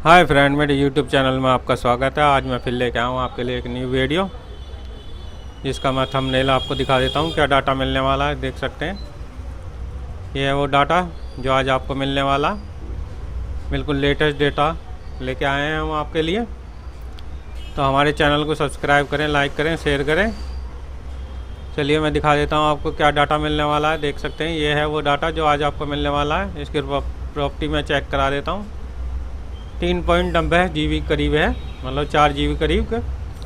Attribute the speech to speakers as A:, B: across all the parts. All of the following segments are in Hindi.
A: हाय फ्रेंड, मेरे यूट्यूब चैनल में आपका स्वागत है। आज मैं फिर लेके आया हूँ आपके लिए एक न्यू वीडियो, जिसका मैं थंबनेल आपको दिखा देता हूँ क्या डाटा मिलने वाला है। देख सकते हैं, ये है वो डाटा जो आज आपको मिलने वाला। बिल्कुल लेटेस्ट डेटा लेके आए हैं हम आपके लिए। तो हमारे चैनल को सब्सक्राइब करें, लाइक करें, शेयर करें। चलिए मैं दिखा देता हूँ आपको क्या डाटा मिलने वाला है। देख सकते हैं, ये है वो डाटा जो आज आपको मिलने वाला है। इसकी प्रॉपर्टी में चेक करा देता हूँ। 3.90 GB करीब है, मतलब 4 GB करीब का।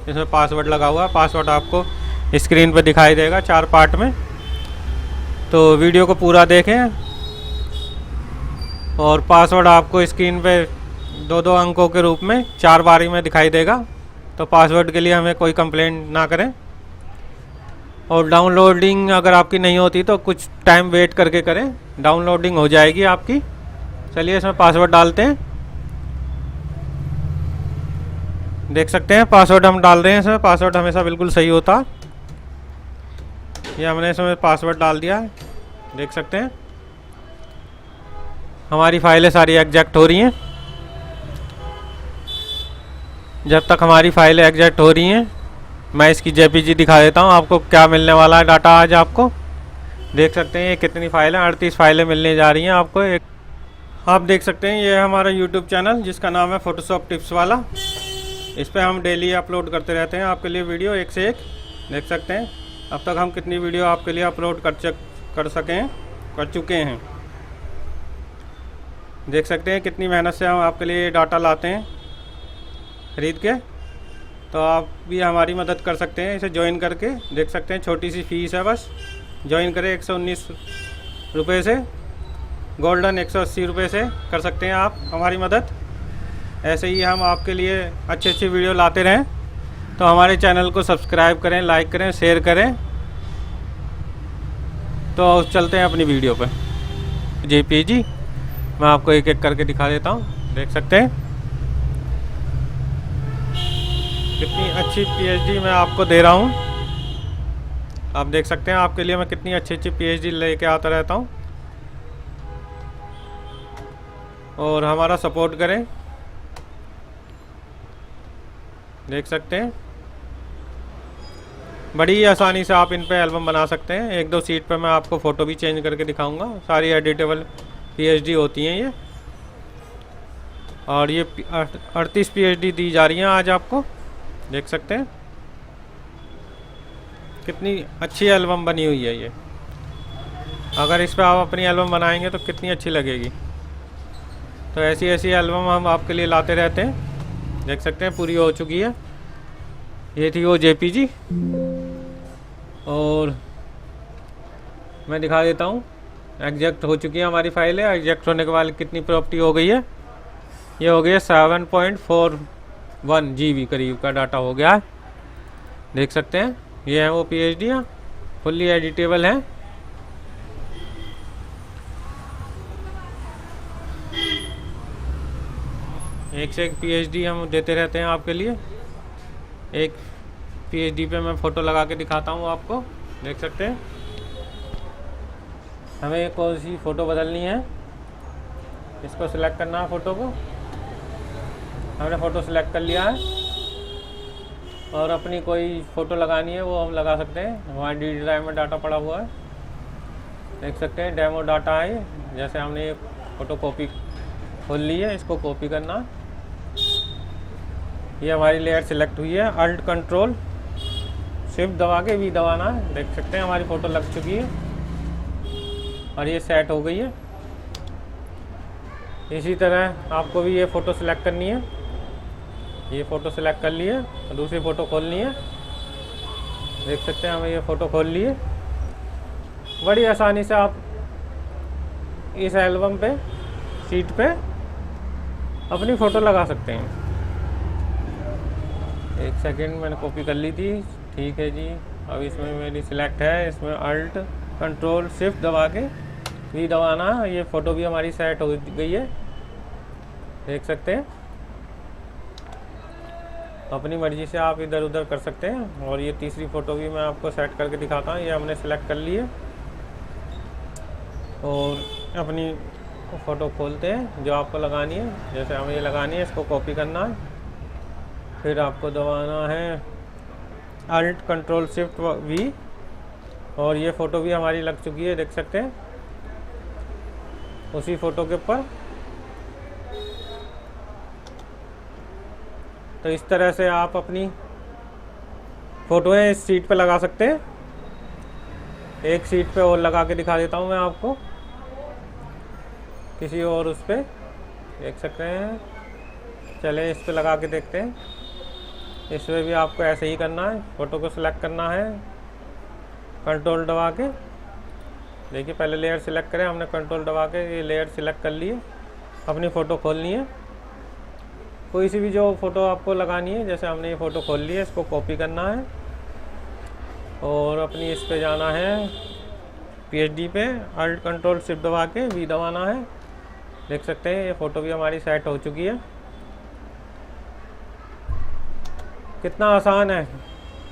A: इसमें पासवर्ड लगा हुआ है। पासवर्ड आपको स्क्रीन पर दिखाई देगा 4 पार्ट में। तो वीडियो को पूरा देखें। और पासवर्ड आपको स्क्रीन पे 2-2 अंकों के रूप में 4 बारी में दिखाई देगा। तो पासवर्ड के लिए हमें कोई कंप्लेंट ना करें। और डाउनलोडिंग अगर आपकी नहीं होती तो कुछ टाइम वेट करके करें, डाउनलोडिंग हो जाएगी आपकी। चलिए इसमें पासवर्ड डालते हैं। देख सकते हैं पासवर्ड हम डाल रहे हैं। इसमें पासवर्ड हमेशा बिल्कुल सही होता। ये हमने इसमें पासवर्ड डाल दिया है। देख सकते हैं हमारी फाइलें सारी एग्जैक्ट हो रही हैं। जब तक हमारी फाइलें एग्जैक्ट हो रही हैं, मैं इसकी जेपीजी दिखा देता हूँ आपको क्या मिलने वाला है डाटा आज आपको। देख सकते हैं ये कितनी फाइलें, 38 फाइलें मिलने जा रही हैं आपको। एक आप देख सकते हैं ये है हमारा यूट्यूब चैनल, जिसका नाम है फोटोशॉप टिप्स वाला। इस पर हम डेली अपलोड करते रहते हैं आपके लिए वीडियो, एक से एक। देख सकते हैं अब तक हम कितनी वीडियो आपके लिए अपलोड कर चुके हैं। देख सकते हैं कितनी मेहनत से हम आपके लिए डाटा लाते हैं खरीद के। तो आप भी हमारी मदद कर सकते हैं इसे ज्वाइन करके। देख सकते हैं छोटी सी फीस है, बस ज्वाइन करें। 119 रुपये से, गोल्डन 180 रुपये से कर सकते हैं आप हमारी मदद। ऐसे ही हम आपके लिए अच्छी वीडियो लाते रहें। तो हमारे चैनल को सब्सक्राइब करें, लाइक करें, शेयर करें। तो चलते हैं अपनी वीडियो पर। जेपीजी मैं आपको एक एक करके दिखा देता हूँ। देख सकते हैं कितनी अच्छी पीएचडी मैं आपको दे रहा हूँ। आप देख सकते हैं आपके लिए मैं कितनी अच्छी पीएचडी लेके आता रहता हूँ। और हमारा सपोर्ट करें। देख सकते हैं बड़ी आसानी से आप इन पे एल्बम बना सकते हैं। 1-2 सीट पे मैं आपको फ़ोटो भी चेंज करके दिखाऊंगा। सारी एडिटेबल पीएचडी होती हैं ये। और ये 38 पीएचडी दी जा रही हैं आज आपको। देख सकते हैं कितनी अच्छी एल्बम बनी हुई है ये। अगर इस पर आप अपनी एल्बम बनाएंगे तो कितनी अच्छी लगेगी। तो ऐसी एल्बम हम आपके लिए लाते रहते हैं। देख सकते हैं पूरी हो चुकी है। ये थी वो जेपीजी। और मैं दिखा देता हूँ, एग्जैक्ट हो चुकी है हमारी फाइलें। एग्जैक्ट होने के बाद कितनी प्रॉपर्टी हो गई है, ये हो गई है 7.41 GB करीब का डाटा हो गया है। देख सकते हैं ये है वो पीएचडी, फुल्ली एडिटेबल है। एक से एक पीएचडी हम देते रहते हैं आपके लिए। एक पीएचडी पे मैं फ़ोटो लगा के दिखाता हूँ आपको। देख सकते हैं हमें कौन सी फ़ोटो बदलनी है, इसको सिलेक्ट करना है। फ़ोटो को हमने फ़ोटो सिलेक्ट कर लिया है। और अपनी कोई फ़ोटो लगानी है वो हम लगा सकते हैं। हमारे डी ड्राइव में डाटा पड़ा हुआ है। देख सकते हैं डेमो डाटा है। जैसे हमने ये फ़ोटो कॉपी खोल ली है, इसको कॉपी करना। ये हमारी लेयर सिलेक्ट हुई है। अल्ट कंट्रोल शिफ्ट दबा के भी दबाना है। देख सकते हैं हमारी फ़ोटो लग चुकी है और ये सेट हो गई है। इसी तरह आपको भी ये फ़ोटो सिलेक्ट करनी है। ये फ़ोटो सिलेक्ट कर ली है और दूसरी फ़ोटो खोलनी है। देख सकते हैं हमें ये फ़ोटो खोल ली है। बड़ी आसानी से आप इस एल्बम पे, सीट पे अपनी फ़ोटो लगा सकते हैं। एक सेकंड, मैंने कॉपी कर ली थी। ठीक है जी, अब इसमें मेरी सिलेक्ट है। इसमें अल्ट कंट्रोल शिफ्ट दबा के भी दबाना। ये फ़ोटो भी हमारी सेट हो गई है। देख सकते हैं अपनी मर्ज़ी से आप इधर उधर कर सकते हैं। और ये तीसरी फ़ोटो भी मैं आपको सेट करके दिखाता हूँ। ये हमने सेलेक्ट कर ली है और अपनी फ़ोटो खोलते हैं जो आपको लगानी है। जैसे हमें ये लगानी है, इसको कॉपी करना है, फिर आपको दबाना है Alt Ctrl Shift V, और ये फ़ोटो भी हमारी लग चुकी है, देख सकते हैं उसी फ़ोटो के ऊपर। तो इस तरह से आप अपनी फ़ोटोएँ इस शीट पे लगा सकते हैं। एक शीट पे और लगा के दिखा देता हूँ मैं आपको, किसी और उस पे देख सकते हैं। चले इस पे लगा के देखते हैं। इसमें भी आपको ऐसे ही करना है, फ़ोटो को सिलेक्ट करना है कंट्रोल दबा के। देखिए पहले लेयर सिलेक्ट करें, हमने कंट्रोल दबा के ये लेयर सिलेक्ट कर लिए। अपनी फ़ोटो खोलनी है, कोई सी भी जो फ़ोटो आपको लगानी है। जैसे हमने ये फ़ोटो खोल ली है, इसको कॉपी करना है और अपनी इस पे जाना है PSD पे, Alt Ctrl Shift दबा के V दबाना है। देख सकते हैं ये फ़ोटो भी हमारी सेट हो चुकी है। कितना आसान है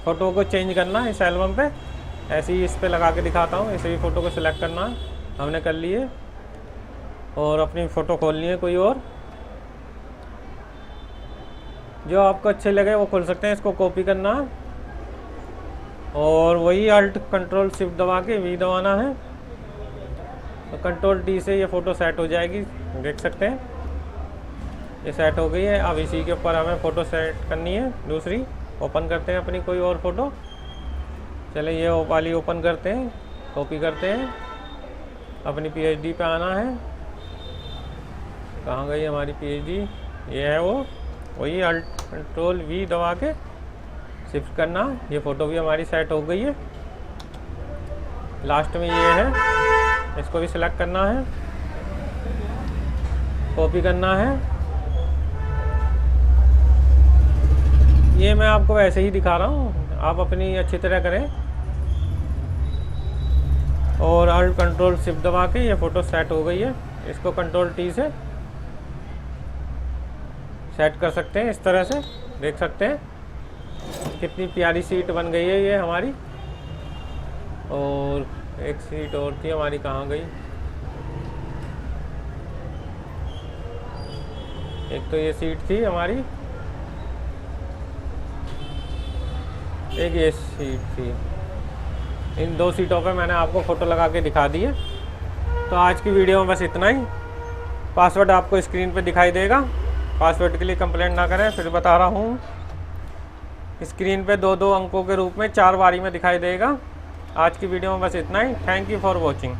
A: फ़ोटो को चेंज करना इस एल्बम पे। ऐसे ही इस पे लगा के दिखाता हूँ। इसे भी फ़ोटो को सिलेक्ट करना है, हमने कर लिए, और अपनी फ़ोटो खोलनी है कोई और जो आपको अच्छे लगे वो खोल सकते हैं। इसको कॉपी करना है और वही Alt Ctrl Shift दबा के V दबाना है, तो Ctrl D से ये फ़ोटो सेट हो जाएगी। देख सकते हैं ये सेट हो गई है। अब इसी के ऊपर हमें फ़ोटो सेट करनी है दूसरी। ओपन करते हैं अपनी कोई और फ़ोटो। चले ये वाली ओपन करते हैं, कॉपी करते हैं, अपनी PSD पे आना है। कहाँ गई हमारी PSD? ये है वो, वही Alt Ctrl V दबा के शिफ्ट करना। ये फ़ोटो भी हमारी सेट हो गई है। लास्ट में ये है, इसको भी सिलेक्ट करना है, कॉपी करना है। ये मैं आपको वैसे ही दिखा रहा हूँ, आप अपनी अच्छी तरह करें। और Alt Ctrl Shift दबा के ये फ़ोटो सेट हो गई है। इसको Ctrl T से सेट कर सकते हैं इस तरह से। देख सकते हैं कितनी प्यारी सीट बन गई है ये हमारी। और एक सीट और थी हमारी, कहाँ गई? एक तो ये सीट थी हमारी, एक ये सीट थी। इन दो सीटों पे मैंने आपको फ़ोटो लगा के दिखा दी है। तो आज की वीडियो में बस इतना ही। पासवर्ड आपको स्क्रीन पे दिखाई देगा। पासवर्ड के लिए कंप्लेंट ना करें, फिर बता रहा हूँ। स्क्रीन पे 2-2 अंकों के रूप में 4 बारी में दिखाई देगा। आज की वीडियो में बस इतना ही। Thank you for watching.